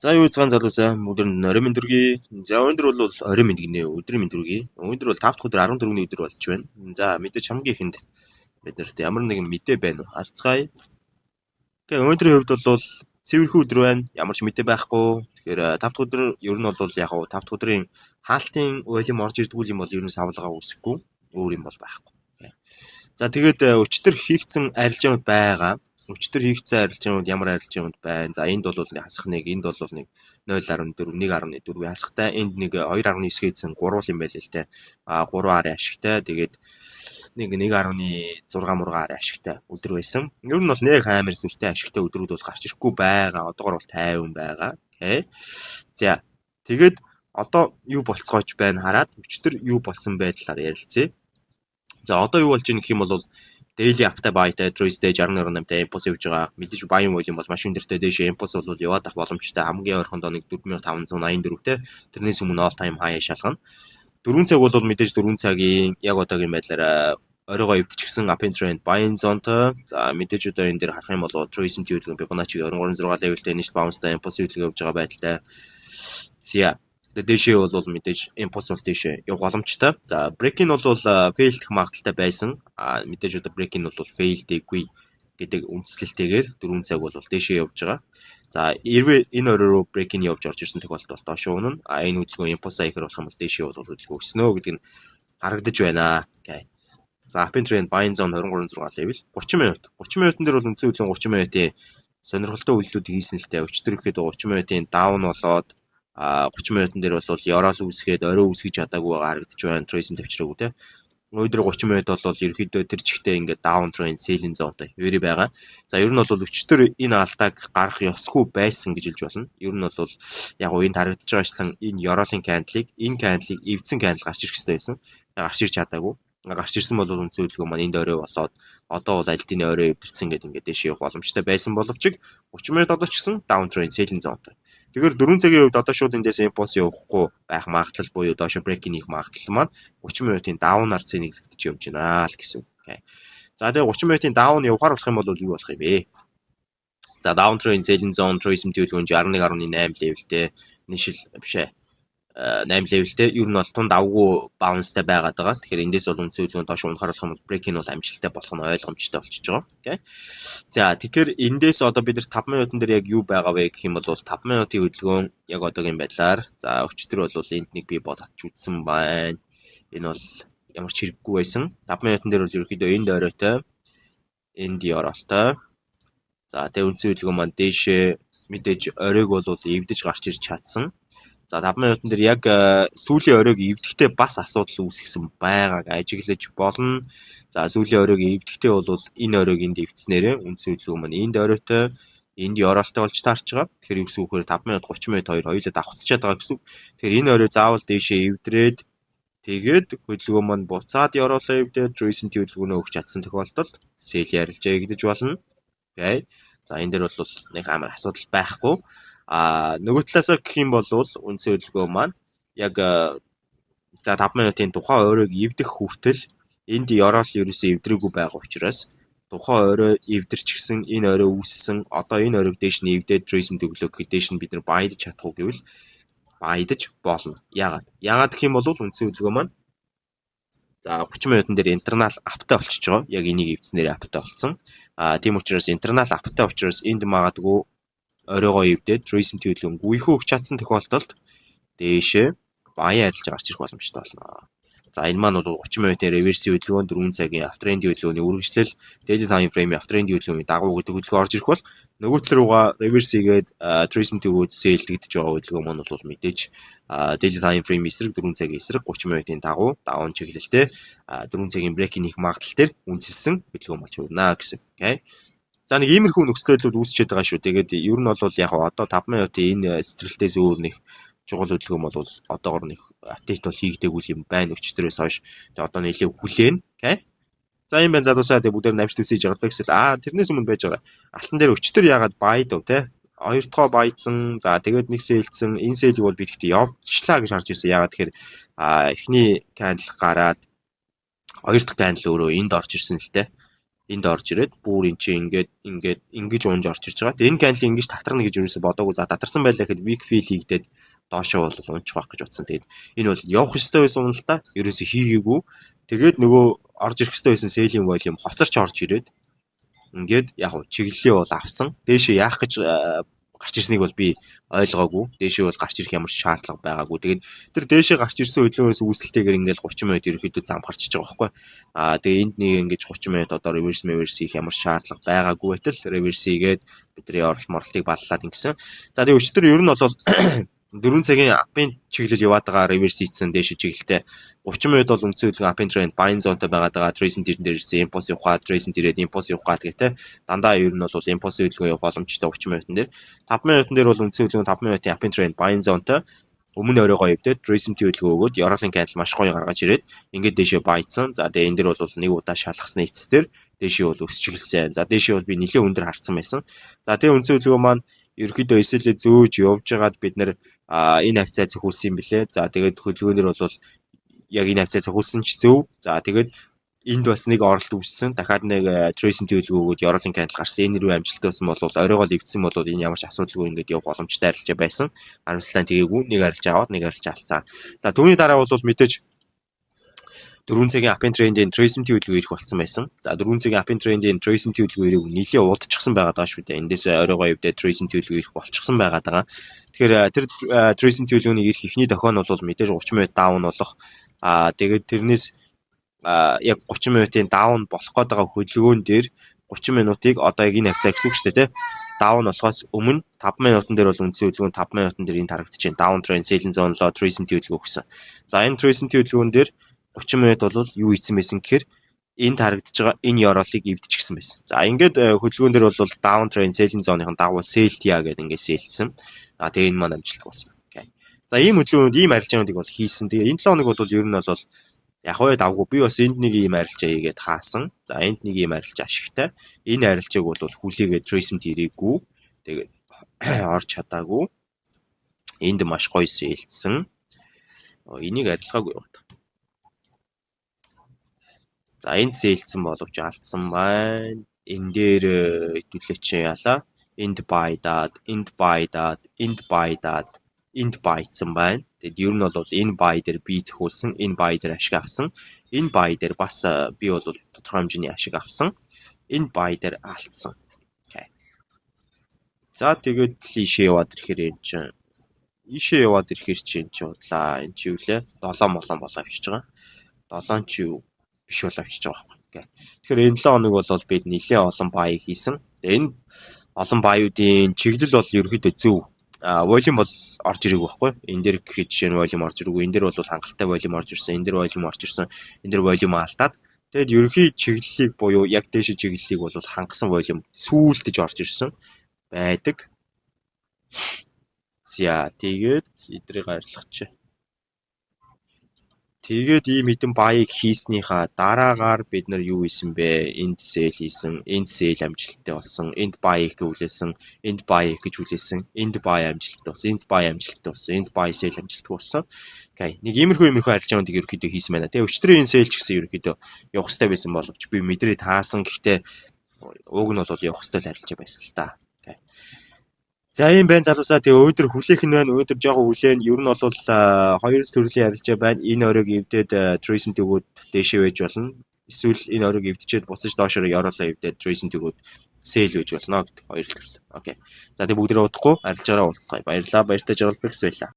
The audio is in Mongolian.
За юу цагаан залуусаа өдөр нь орой минь дүргий. За өнөөдөр бол орой минь гинэ өдрийн минь дүргий. Өнөөдөр бол 5 дахь өдөр 14-ний өдөр болж байна. За мэдээж хамгийн ихэнд биднэрт ямар нэгэн мэдээ байна уу? Харцгаая. Тэгээ өнөөдрийн хувьд бол цэвэрхэн өдөр байна. Ямар ч мэдээ байхгүй. Тэгэхээр 5 дахь өдөр ер нь бол яг 5 дахь өдрийн хаалтын уйлам орж ирдгүүл юм бол ер нь савлгаа үүсэхгүй. Өөр юм бол байхгүй. За тэгээд өчтөр хийгдсэн арилжаанууд байгаа. Өчтөр хийгдсэн арилжаанууд ямар арилжаанууд байна? За энд бол хасах нэг, энд бол нэг 0.4, 1.4 хасахтай, энд нэг 2.9 гэсэн гурвал юм байл л те. 3 арын ашигтай. Тэгээд нэг 1.6 мурга арын ашигтай өдөр байсан. Ер нь бол нэг амар сүртэй ашигтай өдрүүд бол гарч ирэхгүй байгаа. Одоогор бол 50 байгаа. Окей. За тэгээд одоо юу болцгооч байна хараад өчтөр юу болсон байдлаар ярилцъя. За одоо юу болж ийн гэх юм бол daily upтай байтай Thursday 61.8-тай импульс явж байгаа. Мэдээж баян үйл юм бол маш өндөртэй дэше импульс бол яваад ах боломжтой. Хамгийн ойрхон доо нэг 4584-тэй. Тэрнээс өмнө all time high шалгана. 4 цаг бол мэдээж 4 цагийн яг одоогийн байдлаар оройгоо өвдчихсэн uptrend trend buying zone-той. За мэдээж одоо энэ дээр харах юм бол Trace төлөвлөгөө Fibonacci 23.6 level-тэй initial bounce-тай импульс төлөвлөгөө явж байгаа байдалтай. За дэше бол мэдээж импульс бол дэше явах боломжтой. За break-in бол fail гэх магадaltaй байсан. Мэдээж одоо break-in бол fail дээггүй гэдэг үндслэлтэйгээр 4 цаг бол дэше явж байгаа. За хэрвээ энэ орой руу break-in явж орж ирсэн тохиолдолд бол доош унана. Энэ хөдөлгөөн импульс ихэр болох юм бол дэше бол хөдөлгөөн өснө гэдэг нь харагдаж байна. Окей. За uptrend trend buying zone 23.6 level 30 минут. 30 минутын дээр бол үндсэн хөдөлгөөн 30 минутын сонирхолтой үйлдэлүүд хийсэн л дээ. Өчтөр ихэд 30 минутын down болоод 30 минутын дээр бол ёроол үүсгээд орой үүсгэж чадаагүй байгаа харагдаж байна. Trace тавьчраагүй те. Өнөөдөр 30 минут бол ерөөхдөө тэр чигтээ ингээд down trend selling zone-тай хэвээрээ байгаа. За ер нь бол өчтөр энэ алдааг гарах ёсгүй байсан гэж хэлж болно. Ер нь бол яг энэ харагдаж байгаа ашлан энэ ёроолын candle-ыг эвдсэн candle гарч ирэх хэрэгтэй байсан. Гарч ирч чадаагүй. Гарч ирсэн бол үндсэн хөдөлгөөн маань энд орой болоод одоо бол альдины орой эвдэрсэн гэдэг ингээд дэше явах боломжтой байсан боловч 30 минут одоо ч гэсэн down trend selling zone-тай. Тэгэхээр 4 цагийн үед одоо шууд эндээс импульс явахгүй байх магадлал буюу доошо break-in хийх магадлал маань 30 минутын down арцыг нэглэгдэж явж байна л гэсэн. За тэгээ 30 минутын down явахаар болох юм бол юу болох юм бэ? За down trend selling zone Trace төлөвлөгөө 61.8 level-тэй initial бишээ 8 level-тэй ер нь бол тунд авгүй bounce-тай байгаад байгаа. Тэгэхээр эндээс бол үндсэн хөдөлгөөн доош унахаар болох юм бол break-in бол амжилттай болох нь ойлгомжтой болчихж байгаа. Окей. За тэгэхээр эндээс одоо бид нар 5 минутын дээр яг юу байгаа вэ гэх юм бол 5 минутын хөдөлгөөн яг одоогийн байдлаар за өчтөр бол энд нэг би бодож үзсэн байна. Энэ бол ямар ч хэрэггүй байсан. 5 минутын дээр бол ерөөхдөө энд оройтой энд ёроолтой. За тэгээ үндсэн хөдөлгөөн маань дээшээ мэдээж оройг бол эвдэж гарч ирж чадсан. За 5 минутын дээр яг сүүлийн оройг эвдэхдээ бас асуудал үүсгэсэн байгааг ажиглаж болно. За сүүлийн оройг эвдэхдээ бол энэ оройг энд эвдснээрээ үндсэн хөдөлгөөн маань энд оройтой энд ёроолтой болж таарч байгаа. Тэгэхээр юу гэсэн үг вэ? 5 минут 30 минут хоёр хоёулаа давхцчихад байгаа гэсэн үг. Тэгэхээр энэ орой заавал дээшээ эвдрээд тэгээд хөдөлгөөн маань буцаад ёроолоо эвдээд Trace төлөвлөгөөнөө өгч чадсан тохиолдолд sell ярилжаа гэдэг болно. Окей. За энэ дээр бол нэг амар асуудал байхгүй. Нөгөө талаасаа гэх юм бол үндсэн хөдөлгөөн маань яг за 5 минутын тухайн оройг эвдэх хүртэл энд ёроол ерөөсөө эвдрээгүй байгаа учраас тухайн орой эвдэрчихсэн энэ орой үүссэн одоо энэ оройг дээш нь эвдээд Trace төлөвлөгөө дээш нь бид нар байдаж чадах уу гэвэл байдаж болно. Яагаад гэх юм бол үндсэн хөдөлгөөн маань за 30 минутын дээр internal upтай болчихж байгаа. Яг энийг эвдснээр upтай болсон. Тийм учраас internal upтай учраас энд магадгүй оройгоо эвдээд Trace төлөвлөгөө гүйхүү өгч чадсан тохиолдолд дээшээ баян арилж гарч ирэх боломжтой болно. За энэ маань бол 30 минутын reverse хөдөлгөөн 4 цагийн uptrend хөдөлгөөний үргэлжлэл daily time frame uptrend хөдөлгөөний дагуу гэдэг хөдөлгөөн орж ирэх бол нөгөө тал руугаа reverse хийгээд Trace төлөвлөгөөд sell гэдэг байгаа хөдөлгөөн маань бол мэдээж daily time frame эсрэг 4 цагийн эсрэг 30 минутын дагуу down чиглэлтэй 4 цагийн break-in хийх магадлал дээр үнэлсэн хөдөлгөөн болж байна гэсэн. Окей. За нэг иймэрхүү нөхцөлүүд үүсчихэд байгаа шүү. Тэгээд ер нь бол яг одоо 5 минутын энэ сэтгэлдээс өөр нэг чухал хөдөлгөөн бол одоогор нэг апдейт бол хийгдээгүй юм байна өчтөрөөс хойш. Тэгээд одоо нэлээд хүлээн. Окей. За юм байна залуусаа тэгээд бүгдээр намжт үсэж байгаа гэсэн. Тэрнээс өмнө байж байгаа. Алтан дээр өчтөр яагаад байд вэ те? Хоёр дахь байцсан. За тэгээд нэг сэлцэн. Энэ сэлийг бол бид ихтэй явчлаа гэж харж ирсэн. Яагаад тэгэхээр эхний candle гараад хоёр дахь candle өөрөө энд орж ирсэн л те. энд орж ирээд бүр эн чинь ингэж унж орж ирж байгаа. Тэгээ энэ candle ингэж татарна гэж юусэн бодоогүй. За татарсан байлаа гэхэд weak fill хийгдээд доошоо бол унчих واخ гэж утсан. Тэгээд энэ бол явах ёстой байсан юм л та. Ерөөсө хийгээгүй. Тэгээд нөгөө орж ирэх ёстой байсан sell-ийн volume хоцорч орж ирээд ингээд яг чиглэлээ бол авсан. Дээшээ яах гэж гарч ирснийг бол би ойлгоогүй. Дээшээ бол гарч ирэх ямар шаардлага байгаагүй. Тэгээд тэр дээшээ гарч ирсэн хөдөлгөөнөөс үүсэлтэйгээр ингээд 30 минут ерөөхдөө зам гарчиж байгаа байхгүй. Тэгээ энд нэг ингээд 30 минут одоо reverse хийх ямар шаардлага байгаагүй байтал reverse хийгээд бидний оролтыг баллаад ингэсэн. За тэгээ өчтөр ер нь бол 4 цагийн апын чиглэл яваад байгаа reverse хийсэн дээш чиглэлтэй 30 минут бол үндсэн хөдөлгөөн апын тренд buying zone-тай байгаад байгаа tracing дээр ирсэн impulse явах, tracing дээрээ impulse явах гэдэг дандаа ер нь бол impulse хөдөлгөөн явах боломжтой 30 минутын дээр 5 минутын дээр бол үндсэн хөдөлгөөн 5 минутын апын тренд buying zone-тай өмнө оройгоо явдаад tracing хөдөлгөөн өгөөд Euroline candle маш гоё гаргаж ирээд ингээд дээшээ байцсан. За тэгээ энэ дээр бол нэг удаа шалгасны эцэстэр дээшээ бол өсч гэлсэн. За дээшээ бол би нэлээд өндөр харцсан байсан. За тэгээ үндсэн хөдөлгөөн маань ерөөхдөө эсэлээ зөөж явж байгаад бид нэр энэ хавцаа зөвхүүлсэн юм блэ. За тэгээд хөдөлгөөнөр бол яг энэ хавцаа зөвхүүлсэн ч зөв. За тэгээд энд бас нэг оролт үүссэн. Дахиад нэг tracing төлөвлөгөөгөөд Euroline candle гарсан. Энэ рүү амжилттай болсон бол оройгоо эвдсэн бол энэ ямар ч асуудалгүй ингээд явах боломжтой арилжаа байсан. Харамсалтай тэгээгүй нэг арилж аваад нэг арилж алдсан. За түүний дараа бол мэдээж 4 цагийн апын трендийн tracing төлөвлөгөө ирэх болсон байсан. За 4 цагийн апын трендийн tracing төлөвлөгөөийг нэлээд удажчихсан байгаа даа шүү дээ. Эндээс оройгоо эвдээ tracing төлөвлөгөө ирэх болчихсон байгаа даа. Тэгэхээр тэр tracing төлөвлөгөөний ирэх ихний дохион бол мэдээж 30 минут даун болох. Тэгээд тэрнээс яг 30 минутын даун болох гээд байгаа хөдөлгөөн дээр 30 минутыг одоо яг энэ хавцаа гэсэн үг шүү дээ, тэ. Даун болохоос өмнө 5 минутын дээр бол үндсэн хөдөлгөөн 5 минутын дээр энэ харагдаж байна. Даун тренд, selling zone лоо tracing төлөвлөгөө гэсэн. За энэ tracing төлөвлөгөөн дээр 30 минут бол юу хийсэн байсан гэхээр энд харагдаж байгаа энэ ёроолыг эвдчихсэн байсан. За ингээд хөдөлгөөн дээр бол даун тренд, selling zone-ын дагуу sell тиа гэдэг ингээд селлсэн. Тэгээ энэ маань амжилт болсон. Окей. За ийм хөдөлгөөнд ийм арилжаануудыг бол хийсэн. Тэгээ энэ 7 хоног бол ер нь бол яг хөө давгүй би бас энд нэг ийм арилжаа хийгээд хаасан. За энд нэг ийм арилжаа ашигтай. Энэ арилжааг бол хүлээгээд tracing ирээгүй. Тэгээд орж чадаагүй. Энд маш гоё сэлсэн. Энийг арилгаагүй юм. За энд сэлсэн боловч алдсан байна. Энэ дээр хэдүүлээч яалаа. Энд байдаад, энд байдаад, энд байдаад, энд байцсан байна. Тэгэд ер нь бол энэ buy дээр би зөвхүүлсэн, энэ buy дээр ашиг авсан. Энэ buy дээр бас би бол тодорхой хэмжээний ашиг авсан. Энэ buy дээр алдсан. Окей. За тэгээд ийшээ яваад ирэхээр энэ чинь ийшээ яваад ирэхээр чинь бодлаа. Энэ чи юу лээ? 7 молон болоо авчиж байгаа. 7 чи юу биш болоо авчиж байгаа байхгүй. Окей. Тэгэхээр энэ 7 хоног бол бид нэлээд олон buy хийсэн. Тэгээ энэ олон buy-уудын чиглэл бол ерөөхдөө зөв. Volume бол орж ирээгүй байхгүй. Энэ дээр гэхэд жишээ нь volume орж ирээгүй. Энэ дээр бол хангалттай volume орж ирсэн. Энэ дээр volume орж ирсэн. Энэ дээр volume алдаад. Тэгэд ерөнхий чиглэлийг буюу яг дээш чиглэлийг бол хангасан volume сүүлдэж орж ирсэн байдаг. За тэгээд эдрийг арилгач. Тэгээд ийм хэдэн buy-ыг хийснийхаа дараагаар бид нар юу хийсэн бэ? Энд sell хийсэн, энд sell амжилттай болсон, энд buy гэвлээсэн, энд buy гэж үлээсэн, энд buy амжилттай болсон, энд buy амжилттай болсон, энд buy sell амжилттай болсон. Окей. Нэг иймэрхүү арилжаануудыг ерөөхдөө хийсэн байна. Тэгээ өчтөрийн энэ sell ч гэсэн ерөөхдөө явах хэрэгтэй байсан боловч би мэдрээ таасан. Гэхдээ уг нь бол явах хэрэгтэй арилжаа байсан л та. Окей. За ийм байна залуусаа. Тэгээ өөдөр хүлээх нь байна. Өөдөр жоохон хүлээн. Ер нь бол хоёр төрлийн арилжаа байна. Энэ оройг эвдээд tracing төгөөд дээшээ байж болно. Эсвэл энэ оройг эвдчихэд буцаж доошоор яроолоо эвдээд tracing төгөөд sell байж болно гэдэг хоёр төрөл. Окей. За тэгээ бүгдээ удахгүй арилжаараа уулзцгаая. Баярлалаа. Баяртай жаргалбай гэсэн байлаа.